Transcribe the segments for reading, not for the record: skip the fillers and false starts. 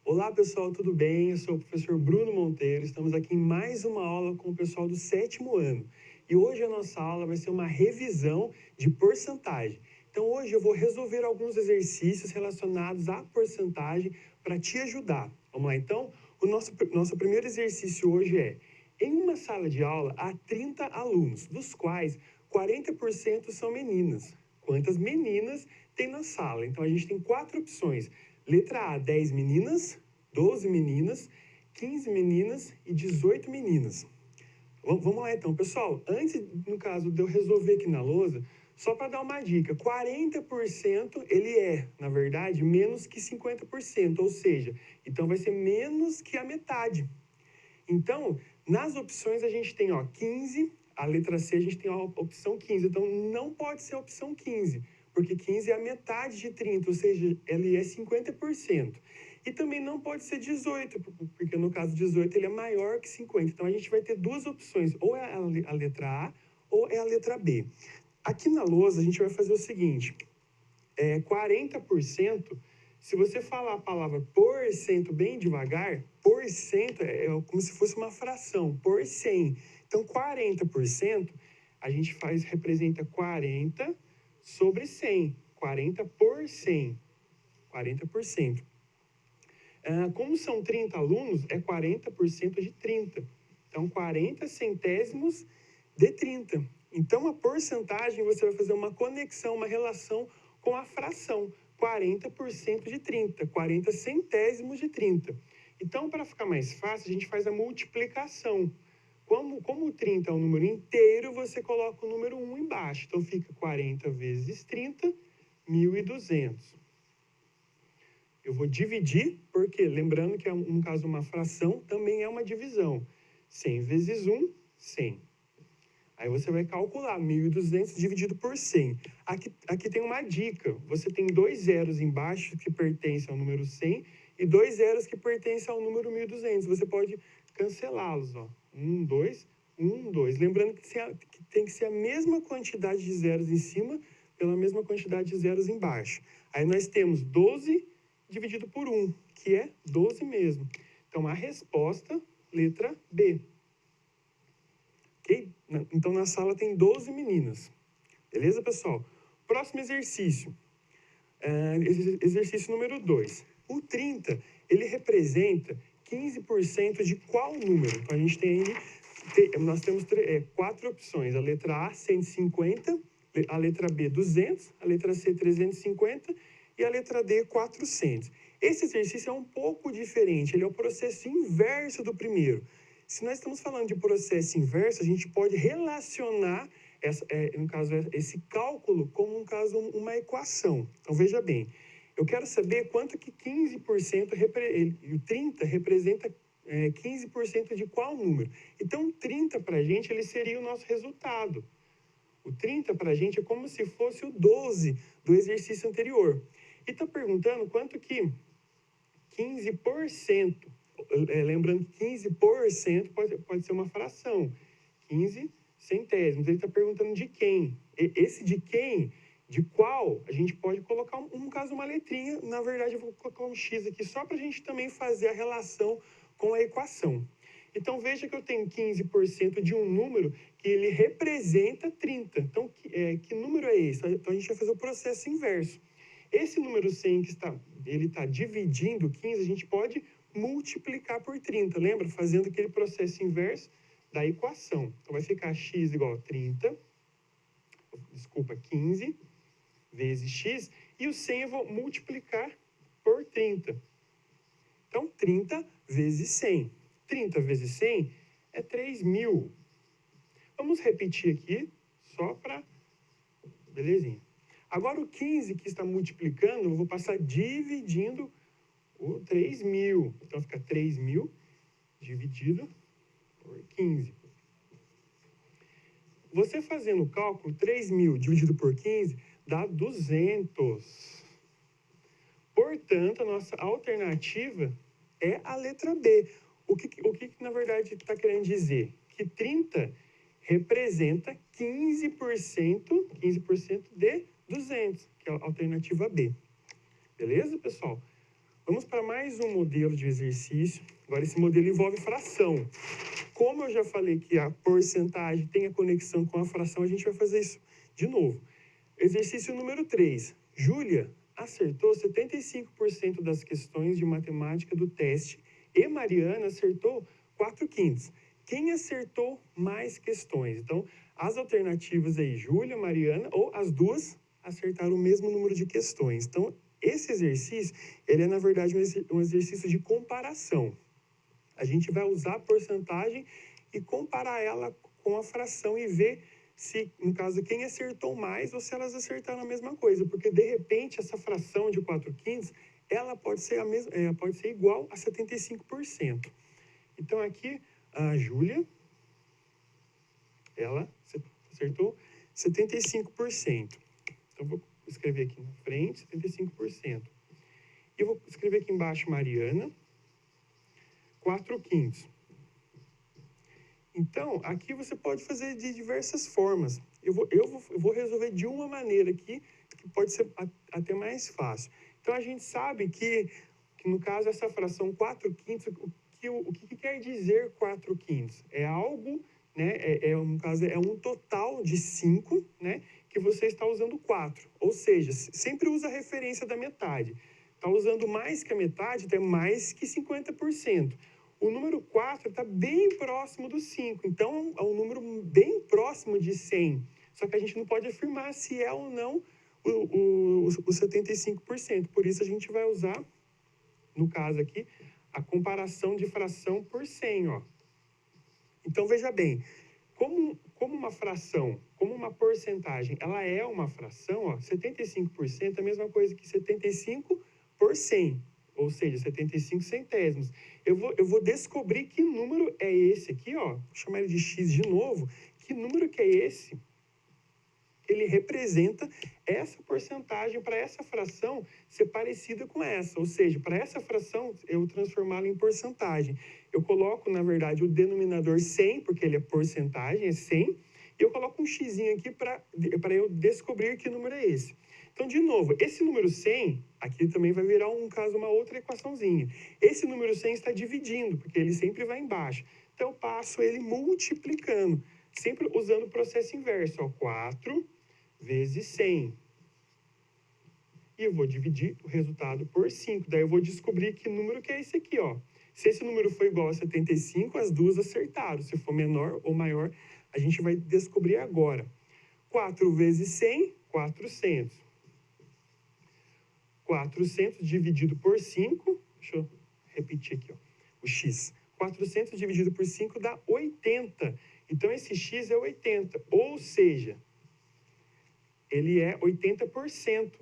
Olá pessoal, tudo bem? Eu sou o professor Bruno Monteiro, estamos aqui em mais uma aula com o pessoal do 7º ano. E hoje a nossa aula vai ser uma revisão de porcentagem. Então hoje eu vou resolver alguns exercícios relacionados à porcentagem para te ajudar. Vamos lá então? O nosso primeiro exercício hoje é: em uma sala de aula há 30 alunos, dos quais 40% são meninas. Quantas meninas tem na sala? Então a gente tem 4 opções. Letra A, 10 meninas, 12 meninas, 15 meninas e 18 meninas. Vamos lá então, pessoal. Antes, no caso, de eu resolver aqui na lousa, só para dar uma dica, 40% ele é, na verdade, menos que 50%, ou seja, então vai ser menos que a metade. Então, nas opções a gente tem 15, a letra C a gente tem a opção 15, então não pode ser a opção 15, porque 15 é a metade de 30, ou seja, ele é 50%. E também não pode ser 18, porque no caso 18 ele é maior que 50. Então a gente vai ter duas opções, ou é a letra A ou é a letra B. Aqui na lousa a gente vai fazer o seguinte, 40%, se você falar a palavra porcento bem devagar, porcento é como se fosse uma fração, por 100. Então 40% a gente representa 40 sobre 100, 40 por 100, 40%. Como são 30 alunos, é 40% de 30. Então, 40 centésimos de 30. Então, a porcentagem, você vai fazer uma conexão, uma relação com a fração. 40% de 30, 40 centésimos de 30. Então, para ficar mais fácil, a gente faz a multiplicação. Como o 30 é um número inteiro, você coloca o número 1 embaixo. Então, fica 40 vezes 30, 1.200. Eu vou dividir, porque lembrando que, no caso, uma fração também é uma divisão. 100 vezes 1, 100. Aí você vai calcular 1.200 dividido por 100. Aqui tem uma dica. Você tem 2 zeros embaixo que pertencem ao número 100 e 2 zeros que pertencem ao número 1.200. Você pode cancelá-los. 1, 2, 1, 2. Lembrando que tem que ser a mesma quantidade de zeros em cima pela mesma quantidade de zeros embaixo. Aí nós temos 12 dividido por 1, que é 12 mesmo. Então, a resposta, letra B. Ok? Então, na sala tem 12 meninas. Beleza, pessoal? Próximo exercício. Exercício número 2. O 30, ele representa 15% de qual número? Então, a gente nós temos 4 opções. A letra A, 150, a letra B, 200, a letra C, 350 e a letra D, 400. Esse exercício é um pouco diferente, ele é o processo inverso do primeiro. Se nós estamos falando de processo inverso, a gente pode relacionar, no caso, esse cálculo como, uma equação. Então, veja bem, eu quero saber quanto que 15%, e o 30 representa 15% de qual número. Então, 30 para a gente, ele seria o nosso resultado. O 30 para a gente é como se fosse o 12 do exercício anterior. E está perguntando quanto que 15%, lembrando que 15% pode ser uma fração, 15 centésimos. Ele está perguntando de quem. Esse de quem, de qual, a gente pode colocar, uma letrinha. Na verdade, eu vou colocar um X aqui só para a gente também fazer a relação com a equação. Então, veja que eu tenho 15% de um número que ele representa 30. Então, que número é esse? Então, a gente vai fazer o processo inverso. Esse número 100 que ele está dividindo 15, a gente pode multiplicar por 30. Lembra? Fazendo aquele processo inverso da equação. Então, vai ficar x igual a 15 vezes x. E o 100 eu vou multiplicar por 30. Então, 30 vezes 100. 30 vezes 100 é 3.000. Vamos repetir aqui, só para... Belezinha. Agora, o 15 que está multiplicando, eu vou passar dividindo o 3.000. Então, fica 3.000 dividido por 15. Você fazendo o cálculo, 3.000 dividido por 15 dá 200. Portanto, a nossa alternativa é a letra B. O que na verdade, está querendo dizer? Que 30 representa 15% de 200, que é a alternativa B. Beleza, pessoal? Vamos para mais um modelo de exercício. Agora, esse modelo envolve fração. Como eu já falei que a porcentagem tem a conexão com a fração, a gente vai fazer isso de novo. Exercício número 3. Júlia acertou 75% das questões de matemática do teste e Mariana acertou 4/5. Quem acertou mais questões? Então, as alternativas aí, Júlia, Mariana, ou as duas acertaram o mesmo número de questões. Então, esse exercício, ele é, na verdade, um exercício de comparação. A gente vai usar a porcentagem e comparar ela com a fração e ver se, no caso, quem acertou mais ou se elas acertaram a mesma coisa. Porque, de repente, essa fração de 4/5, ela pode ser, pode ser igual a 75%. Então, aqui, a Júlia, ela acertou 75%. Então, vou escrever aqui na frente, 75%. E eu vou escrever aqui embaixo, Mariana, 4/5. Então, aqui você pode fazer de diversas formas. Eu vou resolver de uma maneira aqui, que pode ser até mais fácil. Então, a gente sabe que no caso, essa fração 4/5, o que quer dizer 4/5? É algo, né, no caso, é um total de 5, né, que você está usando 4. Ou seja, sempre usa a referência da metade. Está usando mais que a metade, então é mais que 50%. O número 4 está bem próximo do 5, então é um número bem próximo de 100. Só que a gente não pode afirmar se é ou não o 75%. Por isso a gente vai usar, no caso aqui, a comparação de fração por 100. Ó. Então, veja bem, como uma fração, como uma porcentagem, ela é uma fração, ó, 75% é a mesma coisa que 75 por 100. Ou seja, 75 centésimos. Eu vou descobrir que número é esse aqui, ó. Vou chamar ele de x de novo. Que número que é esse? Ele representa essa porcentagem para essa fração ser parecida com essa. Ou seja, para essa fração, eu transformá-la em porcentagem. Eu coloco, na verdade, o denominador 100, porque ele é porcentagem, é 100. E eu coloco um xzinho aqui para eu descobrir que número é esse. Então, de novo, esse número 100, aqui também vai virar, uma outra equaçãozinha. Esse número 100 está dividindo, porque ele sempre vai embaixo. Então, eu passo ele multiplicando, sempre usando o processo inverso. Ó, 4 vezes 100. E eu vou dividir o resultado por 5. Daí eu vou descobrir que número que é esse aqui, ó. Se esse número for igual a 75, as duas acertaram. Se for menor ou maior, a gente vai descobrir agora. 4 vezes 100, 400. 400 dividido por 5, deixa eu repetir aqui, ó, o x. 400 dividido por 5 dá 80. Então, esse x é 80, ou seja, ele é 80%.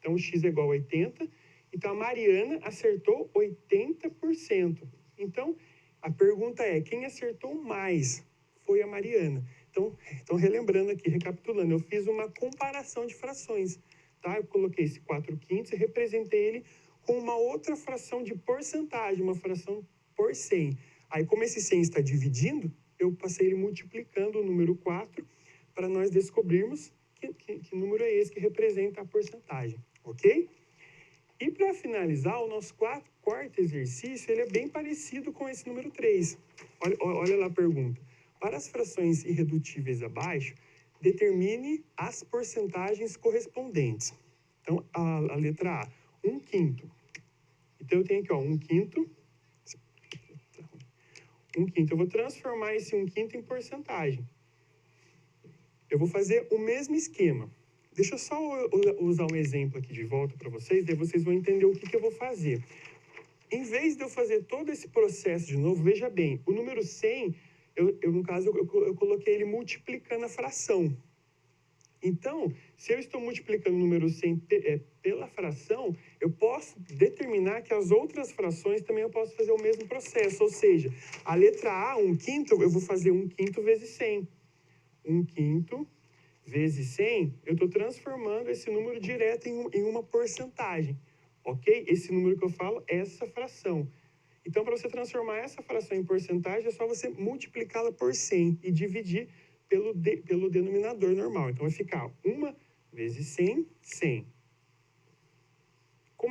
Então, o x é igual a 80. Então, a Mariana acertou 80%. Então, a pergunta é, quem acertou mais? Foi a Mariana. Então, relembrando aqui, recapitulando, eu fiz uma comparação de frações. Tá? Eu coloquei esse 4/5 e representei ele com uma outra fração de porcentagem, uma fração por 100. Aí, como esse 100 está dividindo, eu passei ele multiplicando o número 4 para nós descobrirmos que número é esse que representa a porcentagem, ok? E para finalizar, o nosso quarto exercício, ele é bem parecido com esse número 3. Olha lá a pergunta. Para as frações irredutíveis abaixo, determine as porcentagens correspondentes. Então, a letra A, 1/5. Então, eu tenho aqui, ó, 1/5. 1/5. Eu vou transformar esse 1/5 em porcentagem. Eu vou fazer o mesmo esquema. Deixa eu só usar um exemplo aqui de volta para vocês, daí vocês vão entender o que eu vou fazer. Em vez de eu fazer todo esse processo de novo, veja bem, o número 100... no caso, eu coloquei ele multiplicando a fração. Então, se eu estou multiplicando o número 100 pela fração, eu posso determinar que as outras frações também eu posso fazer o mesmo processo. Ou seja, a letra A, 1/5, eu vou fazer 1/5 vezes 100. 1/5 vezes 100, eu estou transformando esse número direto em uma porcentagem. Ok? Esse número que eu falo é essa fração. Então, para você transformar essa fração em porcentagem, é só você multiplicá-la por 100 e dividir pelo denominador normal. Então, vai ficar 1 vezes 100, 100.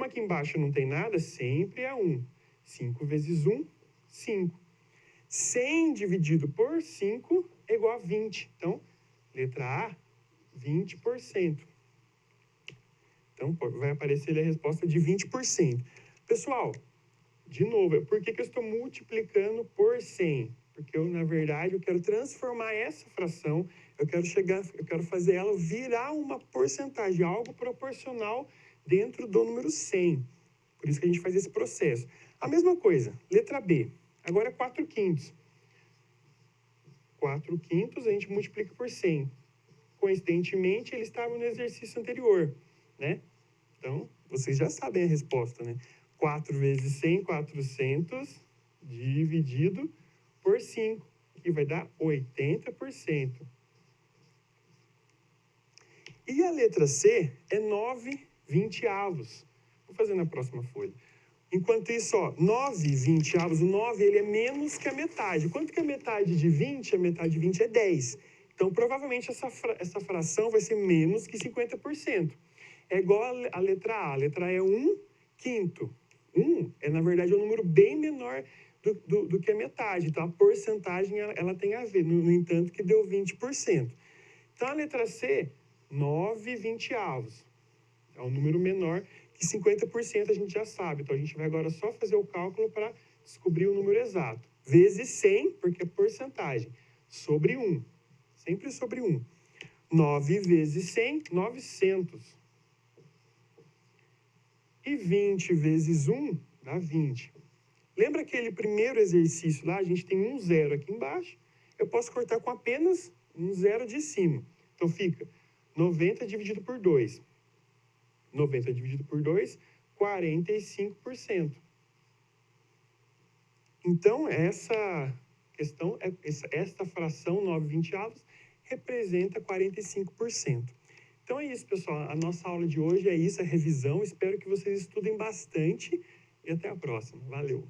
Como aqui embaixo não tem nada, sempre é 1. 5 vezes 1, 5. 100 dividido por 5 é igual a 20. Então, letra A, 20%. Então, vai aparecer ali a resposta de 20%. Pessoal, de novo, por que eu estou multiplicando por 100? Porque na verdade, eu quero transformar essa fração, eu quero fazer ela virar uma porcentagem, algo proporcional dentro do número 100. Por isso que a gente faz esse processo. A mesma coisa, letra B. Agora é 4/5. 4/5 a gente multiplica por 100. Coincidentemente, ele estava no exercício anterior, né? Então, vocês já sabem a resposta, né? 4 vezes 100, 400, dividido por 5, que vai dar 80%. E a letra C é 9/20. Vou fazer na próxima folha. Enquanto isso, ó, 9/20, o 9 ele é menos que a metade. Quanto que é a metade de 20? A metade de 20 é 10. Então, provavelmente, essa fração vai ser menos que 50%. É igual a letra A. A letra A é 1/5. 1 é, na verdade, um número bem menor do que a metade. Então, a porcentagem ela tem a ver, no entanto, que deu 20%. Então, a letra C, 9/20. É um número menor que 50% a gente já sabe. Então, a gente vai agora só fazer o cálculo para descobrir o número exato. Vezes 100, porque é porcentagem, sobre 1. Sempre sobre 1. 9 vezes 100, 900. E 20 vezes 1 dá 20. Lembra aquele primeiro exercício lá? A gente tem um zero aqui embaixo. Eu posso cortar com apenas um zero de cima. Então, fica 90 dividido por 2. 90 dividido por 2, 45%. Então, essa questão, esta fração 9/20 representa 45%. Então é isso, pessoal. A nossa aula de hoje é isso, a revisão. Espero que vocês estudem bastante e até a próxima. Valeu!